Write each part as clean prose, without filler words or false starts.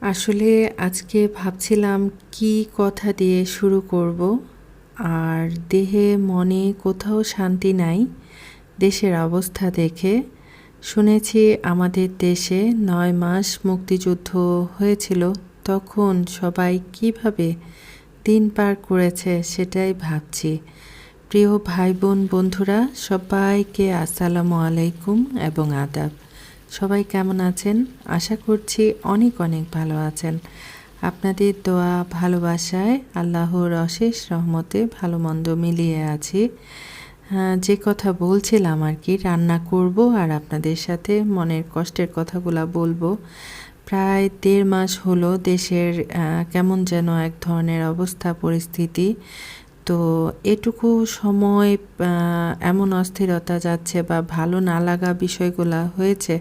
আসলে আজকে ভাবছিলাম কি কথা দিয়ে শুরু করব। আর দেহে মনে কোথাও শান্তি নাই দেশের অবস্থা দেখে। শুনেছি আমাদের দেশে ৯ মাস মুক্তিযুদ্ধ হয়েছিল, তখন সবাই কিভাবে দিন পার করেছে সেটাই ভাবছি। প্রিয় ভাই বোন বন্ধুরা, সবাইকে আসসালামু আলাইকুম এবং আদাব। সবাই কেমন আছেন? আশা করছি অনেক অনেক ভালো আছেন। আপনাদের দোয়া ভালোবাসায় আল্লাহর অশেষ রহমতে ভালো মন্দ মিলিয়ে আছি। যে কথা বলছিলাম আর কি, রান্না করব আর আপনাদের সাথে মনের কষ্টের কথাগুলো বলবো। প্রায় ১.৫ মাস হলো দেশের কেমন যেন এক ধরনের অবস্থা পরিস্থিতি। তো এটুকু সময় এমন অস্থিরতা যাচ্ছে বা ভালো না লাগা বিষয়গুলা হয়েছে,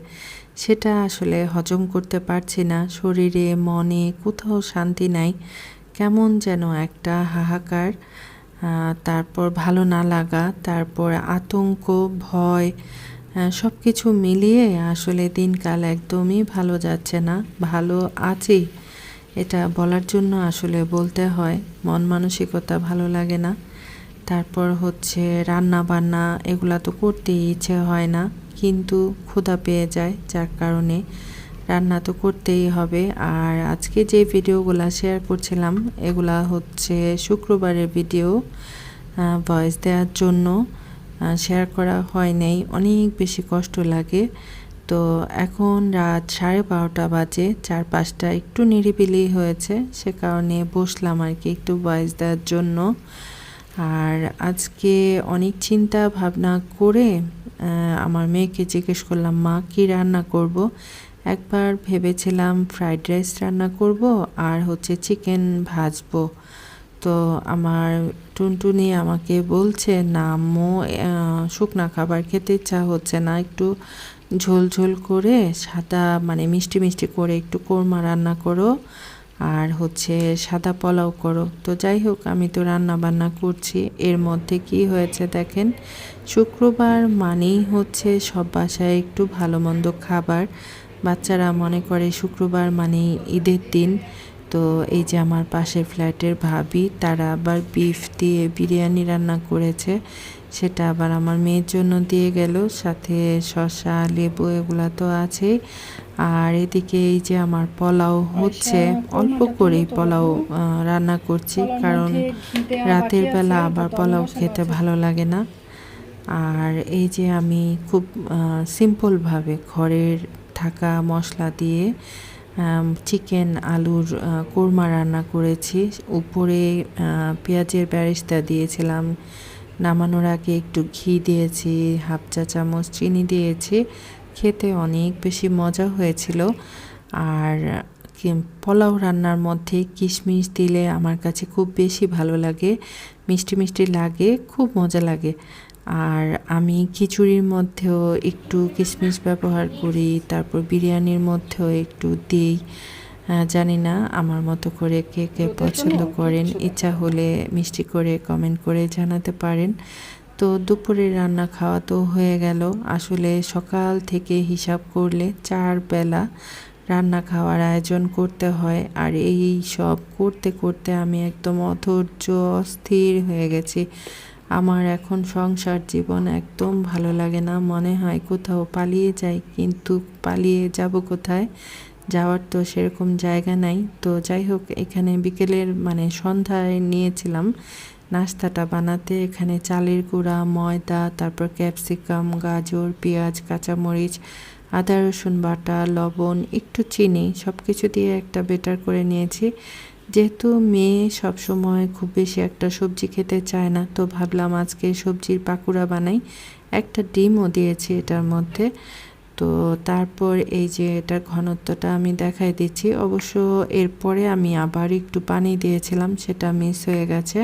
সেটা আসলে হজম করতে পারছি না। শরীরে মনে কোথাও শান্তি নাই, কেমন যেন একটা হাহাকার। তারপর ভালো না লাগা, তারপর আতঙ্ক, ভয়, সব কিছু মিলিয়ে আসলে দিনকাল একদমই ভালো যাচ্ছে না। ভালো আছি এটা বলার জন্য আসলে বলতে হয়, মন মানসিকতা ভালো লাগে না। তারপর হচ্ছে রান্না বান্না এগুলা তো করতেই ইচ্ছে হয় না, কিন্তু ক্ষুধা পেয়ে যায়, যার কারণে রান্না তো করতেই হবে। আর আজকে যে ভিডিওগুলা শেয়ার করছিলাম এগুলা হচ্ছে শুক্রবারের ভিডিও, ভয়েস দেওয়ার জন্য শেয়ার করা হয় নাই, অনেক বেশি কষ্ট লাগে। তো এখন রাত 12:30 বাজে, চারপাশটা একটু নিরিবিলি হয়েছে, সে কারণে বসলাম আর কি একটু ভয়েস দেওয়ার জন্য। আর আজকে অনেক চিন্তা ভাবনা করে আমার মেয়েকে জিজ্ঞেস করলাম, মা কি রান্না করব। একবার ভেবেছিলাম ফ্রাইড রাইস রান্না করব আর হচ্ছে চিকেন ভাজবো। তো আমার টুনটুনি আমাকে বলছে, না আম্মু, শুকনা খাবার খেতে ইচ্ছা হচ্ছে না, একটু ঝোল ঝোল করে সাদা মানে মিষ্টি মিষ্টি করে একটু কোরমা রান্না করো আর হচ্ছে সাদা পোলাও করো। তো যাই হোক, আমি তো রান্না বান্না করছি। এর মধ্যে কি হয়েছে দেখেন, শুক্রবার মানেই হচ্ছে সব বাসায় একটু ভালো মন্দ খাবার। বাচ্চারা মনে করে শুক্রবার মানেই ঈদের দিন। তো এই যে আমার পাশের ফ্ল্যাটের ভাবি, তারা আবার বিফ দিয়ে বিরিয়ানি রান্না করেছে, সেটা আবার আমার মেয়ের জন্য দিয়ে গেল, সাথে শসা লেবু এগুলা তো আছেই। আর এদিকে এই যে আমার পোলাও হচ্ছে, অল্প করেই পোলাও রান্না করছি, কারণ রাতের বেলা আবার পোলাও খেতে ভালো লাগে না। আর এই যে আমি খুব সিম্পলভাবে ঘরের থাকা মশলা দিয়ে চিকেন আলুর কোরমা রান্না করেছি। উপরে পেঁয়াজের বেরেস্তা দিয়েছিলাম, নামানোর আগে একটু ঘি দিয়েছি, হাফ চা চামচ চিনি দিয়েছি। খেতে অনেক বেশি মজা হয়েছিল। আর পোলাও রান্নার মধ্যে কিশমিশ দিলে আমার কাছে খুব বেশি ভালো লাগে, মিষ্টি মিষ্টি লাগে, খুব মজা লাগে। আর আমি খিচুড়ির মধ্যেও একটু কিশমিশ ব্যবহার করি, তারপর বিরিয়ানির মধ্যেও একটু দিই। জানি না আমার মতো করে কে কে পছন্দ করেন, ইচ্ছা হলে মিষ্টি করে কমেন্ট করে জানাতে পারেন। তো দুপুরের রান্না খাওয়া তো হয়ে গেল। আসলে সকাল থেকে হিসাব করলে 4 বেলা রান্না খাওয়ার আয়োজন করতে হয়। আর এই সব করতে করতে আমি একদম অধৈর্য অস্থির হয়ে গেছি। আমার এখন সংসার জীবন একদম ভালো লাগে না, মনে হয় কোথাও পালিয়ে যাই, কিন্তু পালিয়ে যাব কোথায়? যাওয়ার তো সেরকম জায়গা নাই। তো যাই হোক, এখানে বিকেলের মানে সন্ধ্যায় নিয়েছিলাম নাস্তাটা বানাতে। এখানে চালের গুঁড়া, ময়দা, তারপর ক্যাপসিকাম, গাজর, পেঁয়াজ, কাঁচামরিচ, আদা রসুন বাটা, লবণ, একটু চিনি, সব কিছু দিয়ে একটা বেটার করে নিয়েছি। যেহেতু মেয়ে সবসময় খুব বেশি একটা সবজি খেতে চায় না, তো ভাবলাম আজকে সবজির পাকুড়া বানাই। একটা ডিমও দিয়েছি এটার মধ্যে। তো তারপর এই যে এটার ঘনত্বটা আমি দেখাই দিচ্ছি। অবশ্য এরপরে আমি আবার একটু পানি দিয়েছিলাম, সেটা মিস হয়ে গেছে।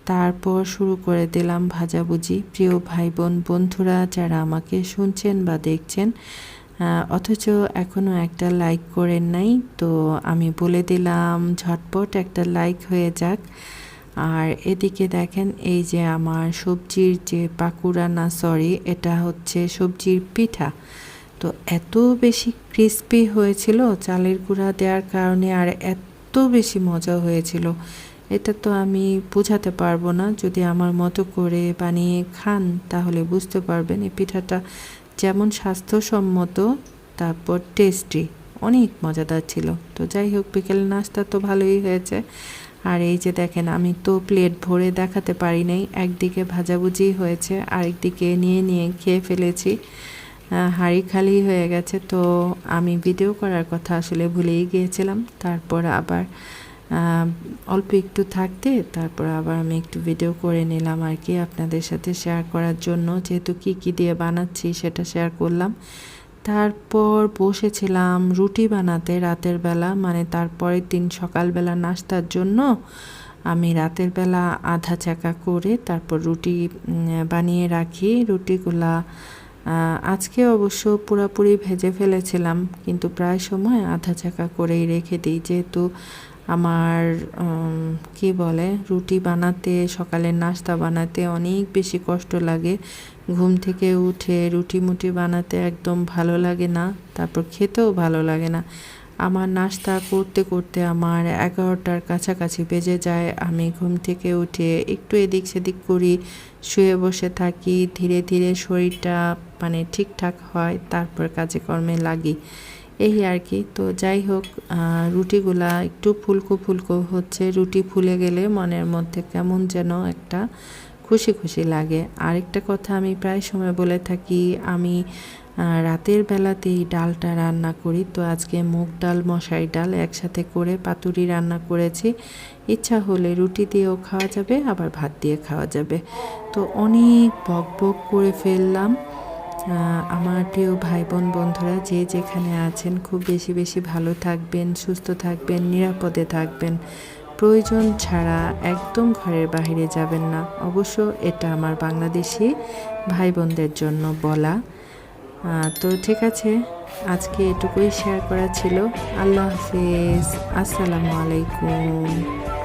তারপর শুরু করে দিলাম ভাজাভুজি। প্রিয় ভাই বোন বন্ধুরা যারা আমাকে শুনছেন বা দেখছেন, অথচ এখনও একটা লাইক করেন নাই, তো আমি বলে দিলাম ঝটপট একটা লাইক হয়ে যাক। আর এদিকে দেখেন, এই যে আমার সবজির যে পাকুড়া, না সরি, এটা হচ্ছে সবজির পিঠা। তো এত বেশি ক্রিস্পি হয়েছিল চালের গুঁড়া দেওয়ার কারণে, আর এত বেশি মজা হয়েছিল, এটা তো আমি বোঝাতে পারবো না। যদি আমার মতো করে বানিয়ে খান তাহলে বুঝতে পারবেন এই পিঠাটা যেমন স্বাস্থ্যসম্মত, তারপর টেস্টি, অনেক মজাদার ছিল। তো যাই হোক, বিকেলের নাস্তা তো ভালোই হয়েছে। আর এই যে দেখেন, আমি তো প্লেট ভরে দেখাতে পারি নাই, একদিকে ভাজাভুজি হয়েছে, আরেকদিকে নিয়ে নিয়ে খেয়ে ফেলেছি। হাঁড়ি খালি হয়ে গেছে, তো আমি ভিডিও করার কথা আসলে ভুলেই গিয়েছিলাম। তারপর আবার অল্প একটু থাকতে তারপর আবার আমি একটু ভিডিও করে নিলাম আর কি, আপনাদের সাথে শেয়ার করার জন্য, যেহেতু কী দিয়ে বানাচ্ছি সেটা শেয়ার করলাম। তারপর বসেছিলাম রুটি বানাতে রাতের বেলা, মানে তারপরের দিন সকালবেলা নাস্তার জন্য আমি রাতের বেলা আধা চাকা করে তারপর রুটি বানিয়ে রাখি। রুটিগুলা আজকে অবশ্য পুরোপুরি ভেজে ফেলেছিলাম, কিন্তু প্রায় সময় আধা চাকা করেই রেখে দিই, যেহেতু আমার কি বলে, রুটি বানাতে, সকালের নাস্তা বানাতে অনেক বেশি কষ্ট লাগে। ঘুম থেকে উঠে রুটি মুটি বানাতে একদম ভালো লাগে না, তারপর খেতেও ভালো লাগে না। আমার নাস্তা করতে করতে আমার 11টার কাছাকাছি বেজে যায়। আমি ঘুম থেকে উঠে একটু এদিক সেদিক করি, শুয়ে বসে থাকি, ধীরে ধীরে শরীরটা মানে ঠিকঠাক হয়, তারপর কাজে কর্মে লাগি, এই আর কি। তো যাই হোক, রুটিগুলা একটু ফুলকো ফুলকো হচ্ছে। রুটি ফুলে গেলে মনের মধ্যে কেমন যেন একটা খুশি খুশি লাগে। আরেকটা কথা আমি প্রায় সময় বলে থাকি, আমি রাতের বেলাতেই ডালটা রান্না করি। তো আজকে মুগ ডাল, মশারি ডাল একসাথে করে পাতুরি রান্না করেছি। ইচ্ছা হলে রুটি দিয়েও খাওয়া যাবে, আবার ভাত দিয়ে খাওয়া যাবে। তো অনেক বক বক করে ফেললাম। আমার প্রিয় ভাই বোন বন্ধুরা, যে যেখানে আছেন, খুব বেশি বেশি ভালো থাকবেন, সুস্থ থাকবেন, নিরাপদে থাকবেন। প্রয়োজন ছাড়া একদম ঘরের বাইরে যাবেন না। অবশ্য এটা আমার বাংলাদেশি ভাই বোনদের জন্য বলা। তো ঠিক আছে, আজকে এটুকুই শেয়ার করা ছিল। আল্লাহ হাফেজ, আসসালামু আলাইকুম।